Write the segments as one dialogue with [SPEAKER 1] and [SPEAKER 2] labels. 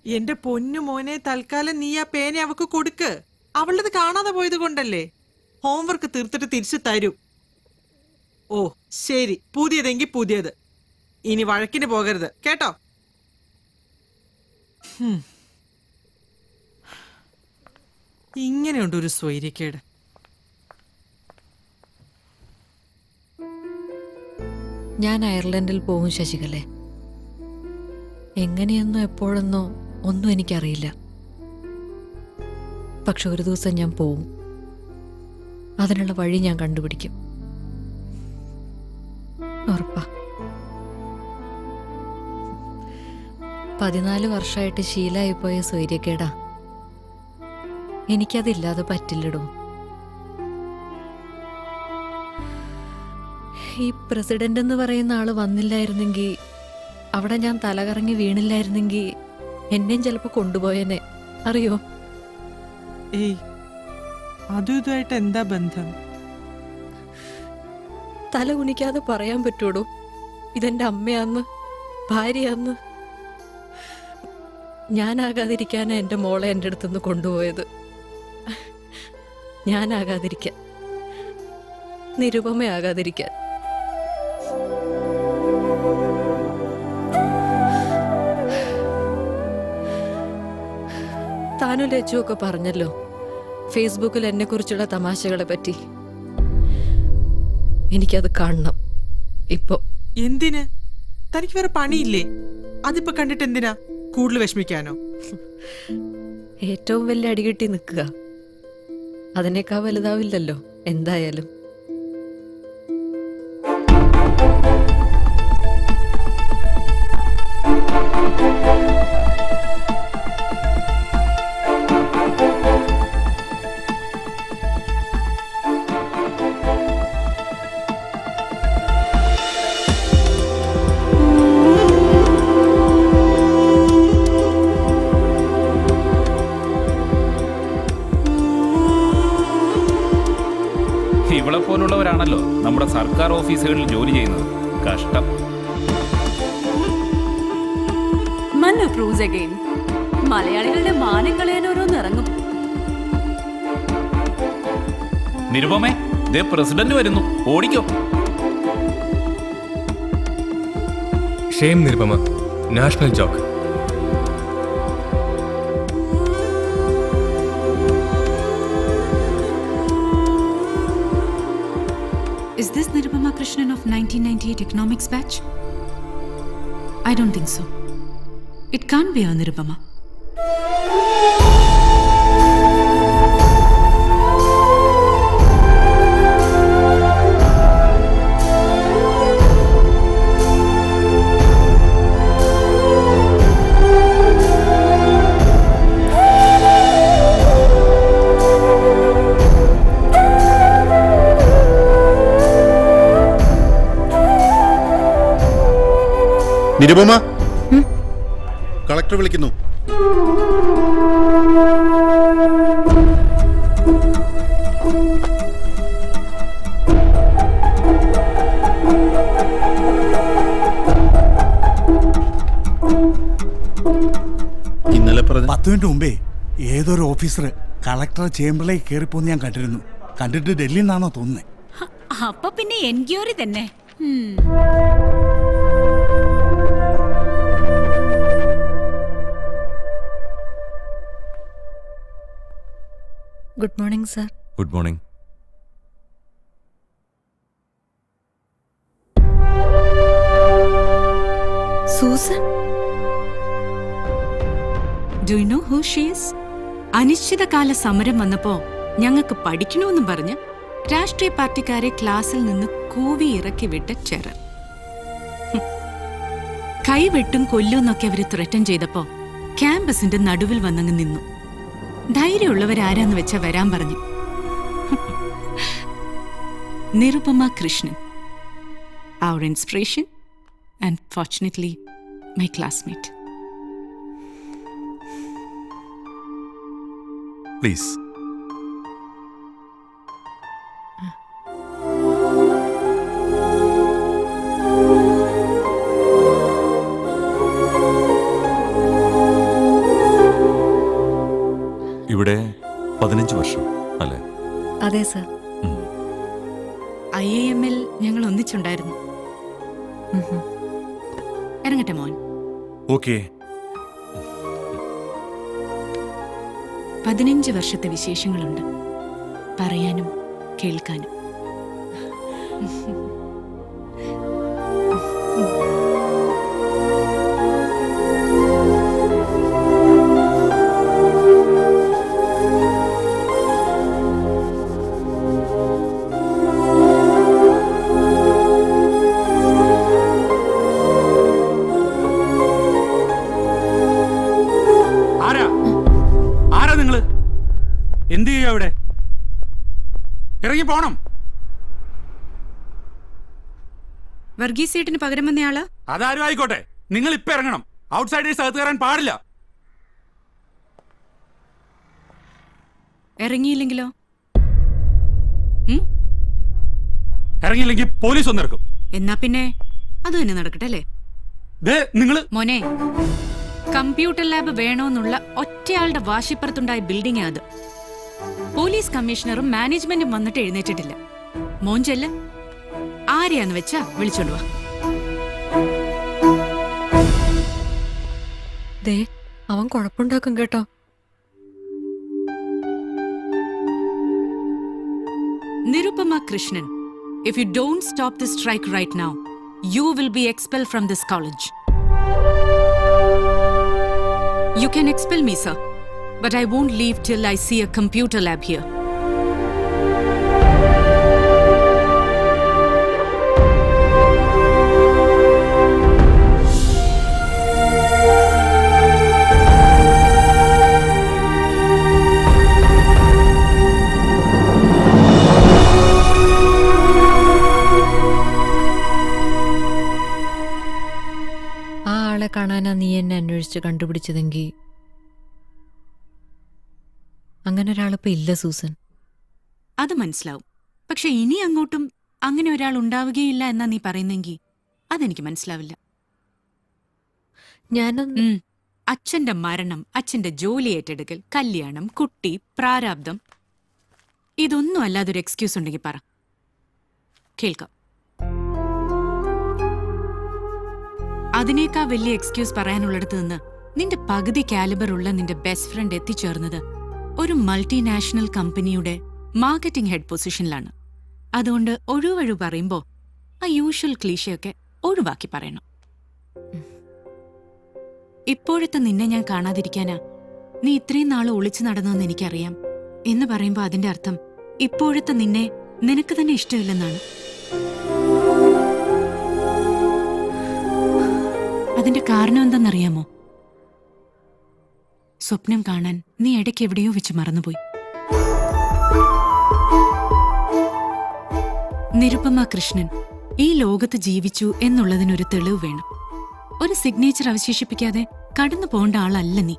[SPEAKER 1] എന്റെ പൊന്നു മോനെ, തൽക്കാലം നീ ആ പേന അവക്ക് കൊടുക്ക്. അവളത് കാണാതെ പോയത് കൊണ്ടല്ലേ. ഹോംവർക്ക് തീർത്തിട്ട് തിരിച്ചു തരൂ. ഓ ശരി, പുതിയതെങ്കിൽ പുതിയത്. ഇനി വഴക്കിന് പോകരുത് കേട്ടോ. ഇങ്ങനെയുണ്ട് ഒരു സ്വൈര്യക്കേട്.
[SPEAKER 2] ഞാൻ അയർലൻഡിൽ പോകും ശശികലേ. എങ്ങനെയെന്നോ എപ്പോഴെന്നോ ഒന്നും എനിക്കറിയില്ല. പക്ഷെ ഒരു ദിവസം ഞാൻ പോവും. അതിനുള്ള വഴി ഞാൻ കണ്ടുപിടിക്കും. ഉറപ്പാ. 14 വർഷമായിട്ട് ശീലമായിപ്പോയ സ്വൈര്യക്കേടാ. എനിക്കതില്ലാതെ പറ്റില്ലടോ. ഈ പ്രസിഡന്റ് എന്ന് പറയുന്ന ആള് വന്നില്ലായിരുന്നെങ്കിൽ, അവിടെ ഞാൻ തലകറങ്ങി വീണില്ലായിരുന്നെങ്കിൽ എന്നെയും ചിലപ്പോൾ കൊണ്ടുപോയെന്നെ. അറിയോ?
[SPEAKER 1] ഏയ്, അതും ഇതുമായിട്ട് എന്താ ബന്ധം?
[SPEAKER 2] തല കുനിക്കാതെ പറയാൻ പറ്റൂടോ, ഇതെന്റെ അമ്മയാന്ന്, ഭാര്യയാന്ന്. ഞാനാകാതിരിക്കാനാ എൻ്റെ മോളെ എൻ്റെ അടുത്തുനിന്ന് കൊണ്ടുപോയത്. ഞാനാകാതിരിക്കാൻ, നിരുപമയാകാതിരിക്കാൻ. താനും ലച്ചുവൊക്കെ പറഞ്ഞല്ലോ ഫേസ്ബുക്കിൽ എന്നെക്കുറിച്ചുള്ള തമാശകളെ പറ്റി. എനിക്കത് കാണണം ഇപ്പൊ.
[SPEAKER 1] എന്തിന്? തനിക്ക് വേറെ പണിയില്ലേ? അതിപ്പോ കണ്ടിട്ട് എന്തിനാ കൂടുതൽ വിഷമിക്കാനോ?
[SPEAKER 2] ഏറ്റവും വലിയ അടികിട്ടി നിൽക്കുക, അതിനേക്കാൾ വലുതാവില്ലല്ലോ എന്തായാലും.
[SPEAKER 3] ഇവളെ പോലുള്ളവരാണല്ലോ നമ്മുടെ സർക്കാർ ഓഫീസുകളിൽ ജോലി ചെയ്യുന്നത്. കഷ്ടം.
[SPEAKER 4] മൻ അപ്രൂവ്സ് അഗൈൻ. മലയാളികളുടെ മാനം കളയാൻ ഓരോന്നിറങ്ങും.
[SPEAKER 3] നിരുപമേ, ദേ പ്രസിഡന്റ് വരുന്നു, ഓടിക്കോ.
[SPEAKER 5] Shame Nirupama, national joke.
[SPEAKER 6] Is this Nirupama Krishnan of 1998 economics batch? I don't think so. It can't be a Nirupama.
[SPEAKER 7] Nirupama, collector വിളിക്കുന്നു. ഇന്നലെ
[SPEAKER 8] 10 മിനിറ്റ് മുമ്പേ ഏതൊരു ഓഫീസർ കളക്ടർ ചേംബറിലേക്ക് കയറിപ്പോന്ന് ഞാൻ കണ്ടിരുന്നു. കണ്ടിട്ട് ഡൽഹിയിൽ നിന്നാണോ തോന്നുന്നത്.
[SPEAKER 6] അപ്പൊ പിന്നെ എൻക്വയറി തന്നെ.
[SPEAKER 2] Good morning sir.
[SPEAKER 5] Good morning.
[SPEAKER 6] Susan, do you know who she is? അനിശ്ചിതകാല സമരം വന്നപ്പോ ഞങ്ങൾക്ക് പഠിക്കണമെന്നും പറഞ്ഞ് രാഷ്ട്രീയ പാർട്ടിക്കാരെ ക്ലാസ്സിൽ നിന്ന് കൂവി ഇറക്കി വിട്ട ചെറർ. കൈവെട്ടും കൊല്ലുമെന്നൊക്കെ അവര് ത്രട്ടൻ ചെയ്തപ്പോ ക്യാമ്പസിന്റെ നടുവിൽ വന്നങ്ങ് നിന്നു. ധൈര്യമുള്ളവരാരാന്ന് വെച്ചാ വരാൻ പറഞ്ഞു. Nirupama Krishnan, our inspiration and fortunately my classmate.
[SPEAKER 5] Please.
[SPEAKER 9] ഇവിടെ 15 വർഷം അല്ലേ?
[SPEAKER 2] അതെ സർ.
[SPEAKER 6] IIM ൽ ഞങ്ങൾ ഒന്നിച്ചുണ്ടായിരുന്നു. ഇറങ്ങട്ടെ മോൻ.
[SPEAKER 9] ഓക്കെ.
[SPEAKER 6] 15 വർഷത്തെ വിശേഷങ്ങളുണ്ട് പറയാനും കേൾക്കാനും.
[SPEAKER 3] ആരാ നിങ്ങള്? എന്ത് ചെയ്യാ ഇവിടെ? ഇറങ്ങി പോണം.
[SPEAKER 6] വർഗീസേട്ടിന് പകരം വന്നയാള്?
[SPEAKER 3] അതാരും ആയിക്കോട്ടെ, നിങ്ങൾ ഇപ്പൊ ഇറങ്ങണം. ഔട്ട്സൈഡേഴ്സ് അകത്ത് കയറാൻ പാടില്ല.
[SPEAKER 6] ഇറങ്ങിയില്ലെങ്കിലോ?
[SPEAKER 3] ഇറങ്ങിയില്ലെങ്കിൽ പോലീസ് ഒന്നിറക്കും.
[SPEAKER 6] എന്നാ പിന്നെ അത് തന്നെ നടക്കട്ടെ അല്ലേ?
[SPEAKER 3] നിങ്ങള്
[SPEAKER 6] മോനെ, കമ്പ്യൂട്ടർ ലാബ് വേണോന്നുള്ള ഒറ്റയാളുടെ വാശിപ്പുറത്തുണ്ടായ ബിൽഡിംഗ് അത്. പോലീസ് കമ്മീഷണറും മാനേജ്മെന്റും വന്നിട്ട് എഴുന്നേറ്റിട്ടില്ല. മോൻ ചെല്ല്, ആരെയാന്ന് വെച്ചാ വിളിച്ചോണ്ട് വാ.
[SPEAKER 2] ദേ, അവൻ കുഴപ്പമുണ്ടാക്കും കേട്ടോ.
[SPEAKER 6] Nirupama Krishnan, if you don't stop this strike right now, you will be expelled from this college. You can expel me, sir, but I won't leave till I see a computer lab here.
[SPEAKER 2] കാണാനാ നീ എന്നെ അന്വേഷിച്ച് കണ്ടുപിടിച്ചതെങ്കിൽ അങ്ങനെ ഒരാളിപ്പോ ഇല്ല Susan.
[SPEAKER 6] അത് മനസ്സിലാവും. പക്ഷെ ഇനി അങ്ങോട്ടും അങ്ങനെ ഒരാൾ ഉണ്ടാവുകയില്ല എന്നാ നീ പറയുന്നെങ്കിൽ അതെനിക്ക് മനസ്സിലാവില്ല. അച്ഛന്റെ മരണം, അച്ഛന്റെ ജോലി ഏറ്റെടുക്കൽ, കല്യാണം, കുട്ടി, പ്രാരാബ്ദം, ഇതൊന്നും അല്ലാതൊരു എക്സ്ക്യൂസ് ഉണ്ടെങ്കിൽ പറ, കേൾക്കാം. അതിനേക്കാൾ വലിയ എക്സ്ക്യൂസ് പറയാനുള്ളിടത്ത് നിന്ന് നിന്റെ പകുതി കാലിബർ ഉള്ള നിന്റെ ബെസ്റ്റ് ഫ്രണ്ട് എത്തിച്ചേർന്നത് ഒരു മൾട്ടിനാഷണൽ കമ്പനിയുടെ മാർക്കറ്റിംഗ് ഹെഡ് പൊസിഷനിലാണ്. അതുകൊണ്ട് ഒഴിവഴു പറയുമ്പോ ആ യൂഷ്വൽ ക്ലീഷയൊക്കെ ഒഴിവാക്കി പറയണം. ഇപ്പോഴത്തെ നിന്നെ ഞാൻ കാണാതിരിക്കാനാ നീ ഇത്രയും നാള് ഒളിച്ചു നടന്നെന്ന് എനിക്കറിയാം എന്ന് പറയുമ്പോ അതിന്റെ അർത്ഥം ഇപ്പോഴത്തെ നിന്നെ നിനക്ക് തന്നെ ഇഷ്ടമില്ലെന്നാണ്. അതിന്റെ കാരണം എന്തെന്നറിയാമോ? സ്വപ്നം കാണാൻ നീ ഇടയ്ക്ക് എവിടെയോ വെച്ച് മറന്നുപോയി. നിരുപമ കൃഷ്ണൻ ഈ ലോകത്ത് ജീവിച്ചു എന്നുള്ളതിനൊരു തെളിവ് വേണം. ഒരു സിഗ്നേച്ചർ അവശേഷിപ്പിക്കാതെ കടന്നു പോകേണ്ട ആളല്ല നീ.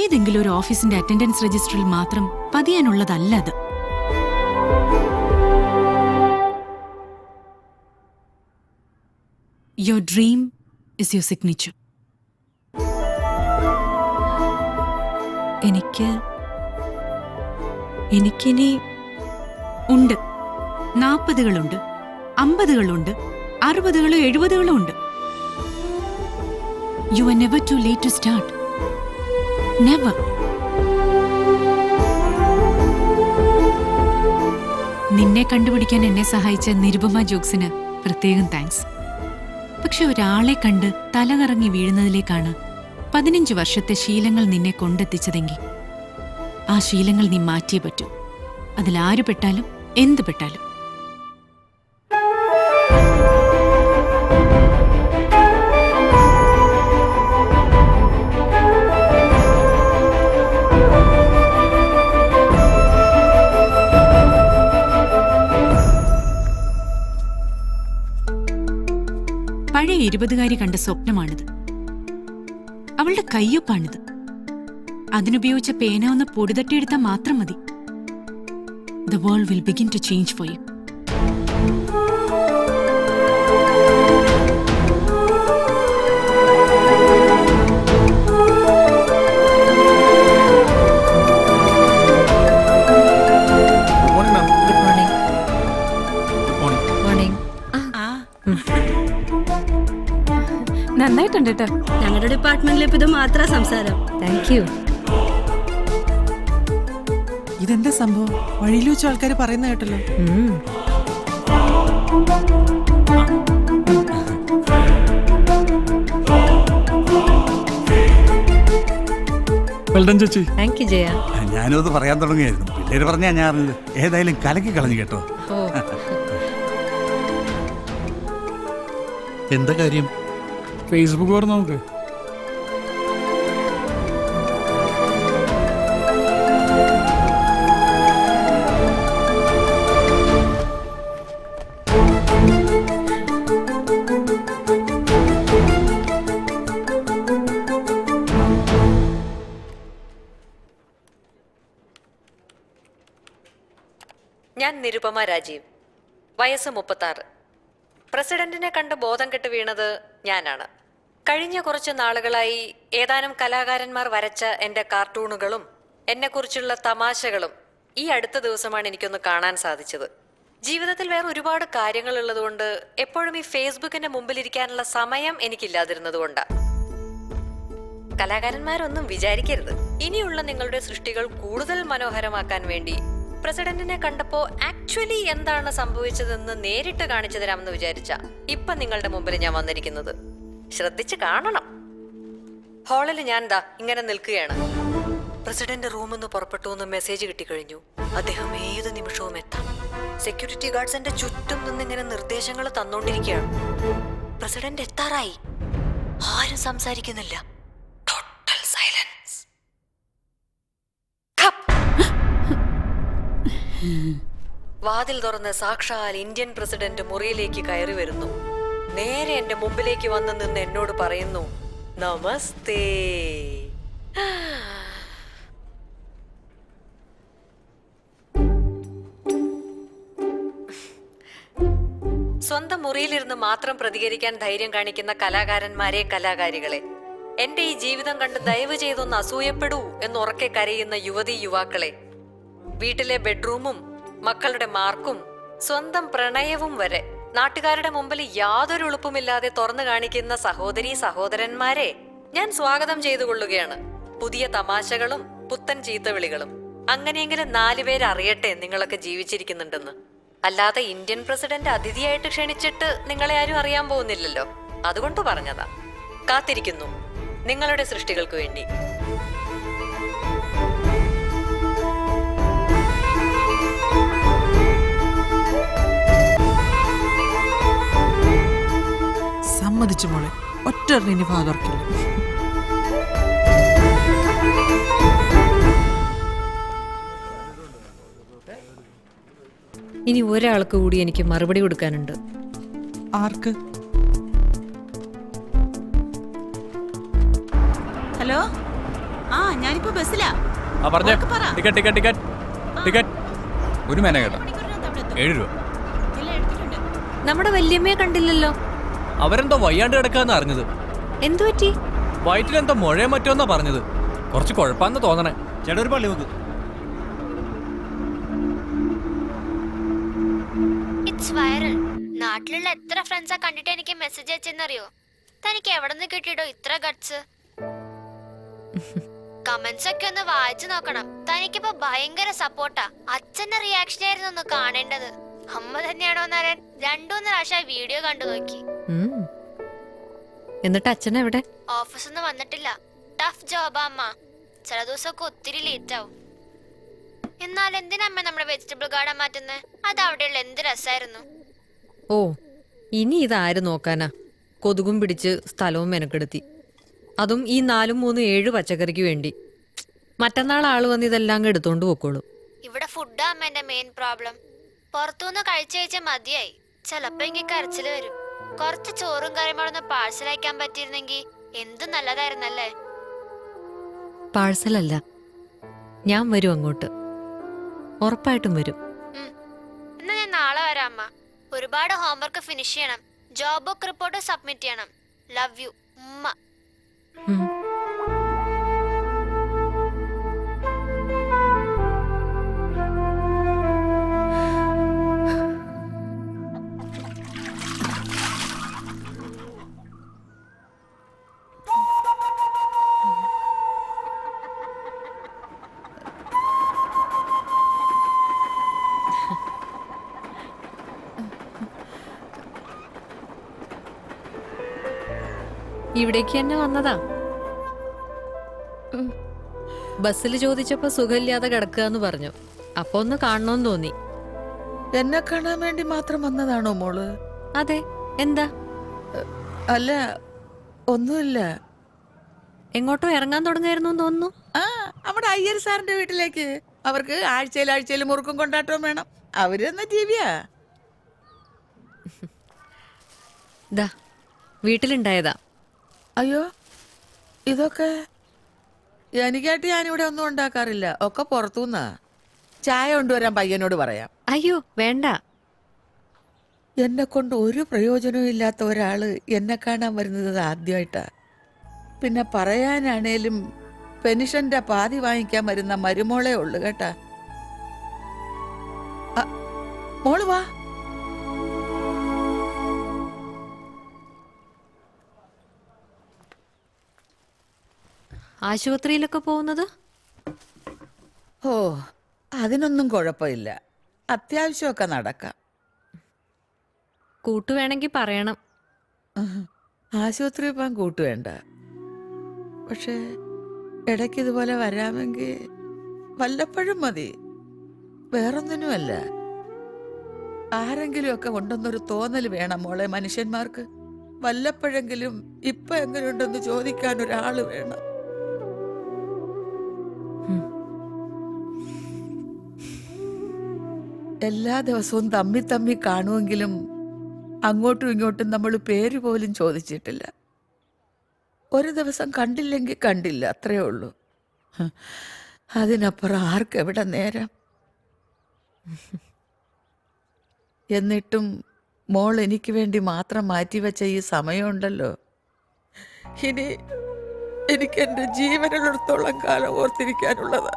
[SPEAKER 6] ഏതെങ്കിലും ഒരു ഓഫീസിന്റെ അറ്റൻഡൻസ് രജിസ്റ്ററിൽ മാത്രം പതിയാനുള്ളതല്ല അത്. Your dream is your signature.
[SPEAKER 2] എനിക്കിനി
[SPEAKER 6] ഉണ്ട്. 40കളുണ്ട്, 50കളുണ്ട്, 60കളും 70കളും ഉണ്ട്. You are never too late to start. Never. നിന്നെ കണ്ടുപിടിക്കാൻ എന്നെ സഹായിച്ച നിരുപമ ജോക്സിന് പ്രത്യേകം താങ്ക്സ്. പക്ഷെ ഒരാളെ കണ്ട് തലകറങ്ങി വീഴുന്നതിലേക്കാണ് 15 വർഷത്തെ ശീലങ്ങൾ നിന്നെ കൊണ്ടെത്തിച്ചതെങ്കിൽ ആ ശീലങ്ങൾ നീ മാറ്റിയേ പറ്റൂ. അതിലാര് പെട്ടാലും എന്ത് പെട്ടാലും. പഴയ 20കാരി കണ്ട സ്വപ്നമാണിത്. അവളുടെ കയ്യൊപ്പാണിത്. അതിനുപയോഗിച്ച പേന ഒന്ന് പൊടിതട്ടിയെടുത്താൽ മാത്രം മതി. The world will begin to change for you.
[SPEAKER 10] ഞങ്ങളുടെ ഡിപ്പാർട്ട്മെന്റിൽ ഇപ്പൊ ഇത് മാത്ര സംസാരം.
[SPEAKER 2] Thank you.
[SPEAKER 1] ഇതെന്താ സംഭവം? വഴിയിൽ വെച്ച ആൾക്കാർ പറയുന്ന കേട്ടല്ലോ.
[SPEAKER 5] ചേച്ചി.
[SPEAKER 2] Thank you Jaya.
[SPEAKER 8] ഞാനും അത് പറയാൻ തുടങ്ങിയായിരുന്നു. പിള്ളേര് പറഞ്ഞാ ഞാൻ അറിഞ്ഞത്. ഏതായാലും കലക്കി കളഞ്ഞു കേട്ടോ.
[SPEAKER 2] ഓ,
[SPEAKER 7] എന്താ കാര്യം?
[SPEAKER 5] ഫേസ്ബുക്ക് തുറന്ന് നോക്ക്.
[SPEAKER 2] ഞാൻ നിരുപമ രാജീവ്, വയസ്സ് 36. പ്രസിഡന്റിനെ കണ്ട് ബോധം കെട്ട് വീണത് ഞാനാണ്. കഴിഞ്ഞ കുറച്ച് നാളുകളായി ഏതാനും കലാകാരന്മാർ വരച്ച എൻ്റെ കാർട്ടൂണുകളും എന്നെക്കുറിച്ചുള്ള തമാശകളും ഈ അടുത്ത ദിവസമാണ് എനിക്കൊന്ന് കാണാൻ സാധിച്ചത്. ജീവിതത്തിൽ വേറെ ഒരുപാട് കാര്യങ്ങൾ ഉള്ളതുകൊണ്ട് എപ്പോഴും ഈ ഫേസ്ബുക്കിന്റെ മുമ്പിലിരിക്കാനുള്ള സമയം എനിക്കില്ലാതിരുന്നതുകൊണ്ടാണ്. കലാകാരന്മാരൊന്നും വിചാരിക്കരുത്. ഇനിയുള്ള നിങ്ങളുടെ സൃഷ്ടികൾ കൂടുതൽ മനോഹരമാക്കാൻ വേണ്ടി പ്രസിഡന്റിനെ കണ്ടപ്പോ ആക്ച്വലി എന്താണ് സംഭവിച്ചതെന്ന് നേരിട്ട് കാണിച്ചു തരാമെന്ന് വിചാരിച്ച ഇപ്പൊ നിങ്ങളുടെ മുമ്പിൽ ഞാൻ വന്നിരിക്കുന്നത്. ശ്രദ്ധിച്ച് കാണണം. ഹാളിൽ ഞാൻ ഇങ്ങനെ നിൽക്കുകയാണ്. പ്രസിഡന്റ് റൂമിൽ നിന്ന് പുറപ്പെട്ടു എന്ന് മെസ്സേജ് കിട്ടിക്കഴിഞ്ഞു. അദ്ദേഹം ഏത് നിമിഷവും എത്താം. സെക്യൂരിറ്റി ഗാർഡ്സ് എന്റെ ചുറ്റും നിന്നിങ്ങനെ നിർദ്ദേശങ്ങൾ തന്നോണ്ടിരിക്കുകയാണ്. പ്രസിഡന്റ് എത്താറായി. ആരും സംസാരിക്കുന്നില്ല. Total silence. വാതിൽ തുറന്ന് സാക്ഷാൽ ഇന്ത്യൻ പ്രസിഡന്റ് മുറിയിലേക്ക് കയറി വരുന്നു. നേരെ എന്റെ മുമ്പിലേക്ക് വന്ന് നിന്ന് എന്നോട് പറയുന്നു, നമസ്തേ. സ്വന്തം മുറിയിലിരുന്ന് മാത്രം പ്രതികരിക്കാൻ ധൈര്യം കാണിക്കുന്ന കലാകാരന്മാരെ, കലാകാരികളെ, എന്റെ ഈ ജീവിതം കണ്ട് ദയവ് ചെയ്തൊന്ന് അസൂയപ്പെടൂ എന്നുറക്കെ കരയുന്ന യുവതീ യുവാക്കളെ, വീട്ടിലെ ബെഡ്റൂമും മക്കളുടെ മാർക്കും സ്വന്തം പ്രണയവും വരെ നാട്ടുകാരുടെ മുമ്പിൽ യാതൊരു എളുപ്പമില്ലാതെ തുറന്നു കാണിക്കുന്ന സഹോദരീ സഹോദരന്മാരെ ഞാൻ സ്വാഗതം ചെയ്തു കൊള്ളുകയാണ്. പുതിയ തമാശകളും പുത്തൻ ചീത്തവിളികളും. അങ്ങനെയെങ്കിലും 4 പേര് അറിയട്ടെ നിങ്ങളൊക്കെ ജീവിച്ചിരിക്കുന്നുണ്ടെന്ന്. അല്ലാതെ ഇന്ത്യൻ പ്രസിഡന്റ് അതിഥിയായിട്ട് ക്ഷണിച്ചിട്ട് നിങ്ങളെ ആരും അറിയാൻ പോകുന്നില്ലല്ലോ. അതുകൊണ്ട് പറഞ്ഞതാ. കാത്തിരിക്കുന്നു നിങ്ങളുടെ സൃഷ്ടികൾക്ക് വേണ്ടി.
[SPEAKER 1] സമ്മതിച്ചു മോളെ, ഒറ്റ ഇനി ഭാഗർക്കില്ല.
[SPEAKER 2] ഇനി ഒരാൾക്ക് കൂടി എനിക്ക് മറുപടി കൊടുക്കാനുണ്ട്.
[SPEAKER 1] ആർക്ക്?
[SPEAKER 10] ഹലോ, ഞാനിപ്പോ ബസ്സിലാ.
[SPEAKER 3] ഒരു മേന കേട്ടോ,
[SPEAKER 5] 7 രൂപ.
[SPEAKER 2] നമ്മുടെ വല്യമ്മയെ കണ്ടില്ലല്ലോ.
[SPEAKER 5] അവരെന്തോ വയ്യാണ്ട് കിടക്കാന്ന് അറിഞ്ഞത്.
[SPEAKER 2] എന്തു പറ്റി?
[SPEAKER 5] വയറ്റിലെന്തോ മുഴയോ മറ്റോന്നാ പറഞ്ഞത്. കുറച്ച് കുഴപ്പാന്ന് തോന്നണേ.
[SPEAKER 7] ചേട്ടാ ഒരു പള്ളി നോക്ക്.
[SPEAKER 11] It's viral. നാട്ടിലുള്ള എത്ര ഫ്രണ്ട്സാ കണ്ടിട്ട് എനിക്ക് മെസ്സേജ് അയച്ചെന്നറിയോ? തനിക്ക് എവിടെ നിന്ന് കിട്ടിയിടോ ഇത്ര ഗട്സ്? കമന്റ്സ് ഒക്കെ ഒന്ന് വായിച്ചു നോക്കണം. തനിക്കിപ്പോ ഭയങ്കര സപ്പോർട്ടാ. അച്ഛന്റെ റിയാക്ഷൻ ആയിരുന്നു ഒന്ന് കാണേണ്ടത്. അമ്മ തന്നെയാണോ എന്നറിയാൻ 2-3 പ്രാവശ്യം വീഡിയോ കണ്ടു നോക്കി.
[SPEAKER 2] എന്നിട്ട് അച്ഛൻ എവിടെ?
[SPEAKER 11] ഓഫീസിൽ നിന്ന് വന്നിട്ടില്ല. ടഫ് ജോബാ അമ്മ. ചില ദിവസമൊക്കെ ഒത്തിരി ലേറ്റ് ആവും. എന്നാൽ എന്തിനമ്മ നമ്മുടെ വെജിറ്റബിൾ ഗാർഡൻ മാറ്റുന്നത്? അത് അവിടെയുള്ള എന്ത് രസമായിരുന്നു.
[SPEAKER 2] ഓ, ഇനി ഇതാര് നോക്കാനാ? കൊതുകും പിടിച്ച് സ്ഥലവും മെനക്കെടുത്തി. അതും ഈ 4, 3, 7 പച്ചക്കറിക്ക് വേണ്ടി. മറ്റന്നാൾ ആള് വന്ന് ഇതെല്ലാം എടുത്തോണ്ട് പോക്കോളൂ.
[SPEAKER 11] ഇവിടെ ഫുഡാ അമ്മ എന്റെ മെയിൻ പ്രോബ്ലം. പുറത്തുനിന്ന് കഴിച്ച മതിയായി. ചിലപ്പോ എനിക്ക് കരച്ചില് വരും. കുറച്ച് ചോറും കറിയുമ്പോഴൊന്ന് പാഴ്സൽ അയക്കാൻ പറ്റിയിരുന്നെങ്കിൽ എന്ത് നല്ലതായിരുന്നല്ലേ.
[SPEAKER 2] പാഴ്സലല്ല, ഞാൻ വരും അങ്ങോട്ട്. ഉറപ്പായിട്ടും വരും.
[SPEAKER 11] എന്നാ ഞാൻ നാളെ വരാം അമ്മ. ഒരുപാട് ഹോംവർക്ക് ഫിനിഷ് ചെയ്യണം. ജോബ് ബുക്ക് റിപ്പോർട്ട് സബ്മിറ്റ് ചെയ്യണം. ലവ് യു ഉമ്മ.
[SPEAKER 2] ഇവിടേക്ക് തന്നെ വന്നതാ. ബസ്സിൽ ചോദിച്ചപ്പോ സുഖമില്ലാതെ കിടക്കുക എന്ന് പറഞ്ഞു. അപ്പൊ ഒന്ന് കാണണമെന്ന് തോന്നി.
[SPEAKER 12] എന്നെ കാണാൻ വേണ്ടി മാത്രം വന്നതാണോ മോള്?
[SPEAKER 2] അതെ, എന്താ?
[SPEAKER 12] അല്ല, ഒന്നുമില്ല.
[SPEAKER 2] എങ്ങോട്ടോ ഇറങ്ങാൻ തുടങ്ങായിരുന്നു തോന്നുന്നു.
[SPEAKER 12] ആ, നമ്മുടെ അയ്യർ സാറിന്റെ വീട്ടിലേക്ക്. അവർക്ക് ആഴ്ചയിൽ മുറുക്കും കൊണ്ടാട്ടവും വേണം. അവരെന്ന ജീവിയാ.
[SPEAKER 2] ദാ വീട്ടിലുണ്ടായതാ.
[SPEAKER 12] അയ്യോ, ഇതൊക്കെ എനിക്കായിട്ട് ഞാനിവിടെ ഒന്നും ഉണ്ടാക്കാറില്ല. ഒക്കെ പുറത്തുനിന്നാ. ചായ കൊണ്ടുവരാൻ പയ്യനോട് പറയാം.
[SPEAKER 2] അയ്യോ വേണ്ട.
[SPEAKER 12] എന്നെ കൊണ്ട് ഒരു പ്രയോജനവും ഇല്ലാത്ത ഒരാള് എന്നെ കാണാൻ വരുന്നത് ആദ്യമായിട്ടാ. പിന്നെ പറയാനാണേലും പെൻഷന്റെ പാതി വാങ്ങിക്കാൻ വരുന്ന മരുമോളെ ഉള്ളു കേട്ടാ. മോള് വാ.
[SPEAKER 2] ആശുപത്രിയിലൊക്കെ പോകുന്നത്?
[SPEAKER 12] ഓ, അതിനൊന്നും കുഴപ്പമില്ല. അത്യാവശ്യമൊക്കെ നടക്കാം.
[SPEAKER 2] കൂട്ടു വേണമെങ്കിൽ പറയണം.
[SPEAKER 12] ആശുപത്രി പോകാൻ കൂട്ടുവേണ്ട. പക്ഷേ ഇടയ്ക്ക് ഇതുപോലെ വരാമെങ്കിൽ വല്ലപ്പോഴും മതി. വേറൊന്നിനുമല്ല. ആരെങ്കിലും ഒക്കെ ഉണ്ടെന്നൊരു തോന്നൽ വേണം മോളെ മനുഷ്യന്മാർക്ക്. വല്ലപ്പോഴെങ്കിലും ഇപ്പൊ എങ്ങനെയുണ്ടെന്ന് ചോദിക്കാൻ ഒരാള് വേണം. എല്ലാ ദിവസവും തമ്മി കാണുമെങ്കിലും അങ്ങോട്ടും ഇങ്ങോട്ടും നമ്മൾ പേര് പോലും ചോദിച്ചിട്ടില്ല. ഒരു ദിവസം കണ്ടില്ലെങ്കിൽ കണ്ടില്ല, അത്രേ ഉള്ളൂ. അതിനപ്പുറം ആർക്കെവിടെ നേരം? എന്നിട്ടും മോൾ എനിക്ക് വേണ്ടി മാത്രം മാറ്റിവെച്ച ഈ സമയമുണ്ടല്ലോ, ഇനി എനിക്ക് എൻ്റെ ജീവനുള്ളിടത്തോളം കാലം ഓർത്തിരിക്കാനുള്ളതാ.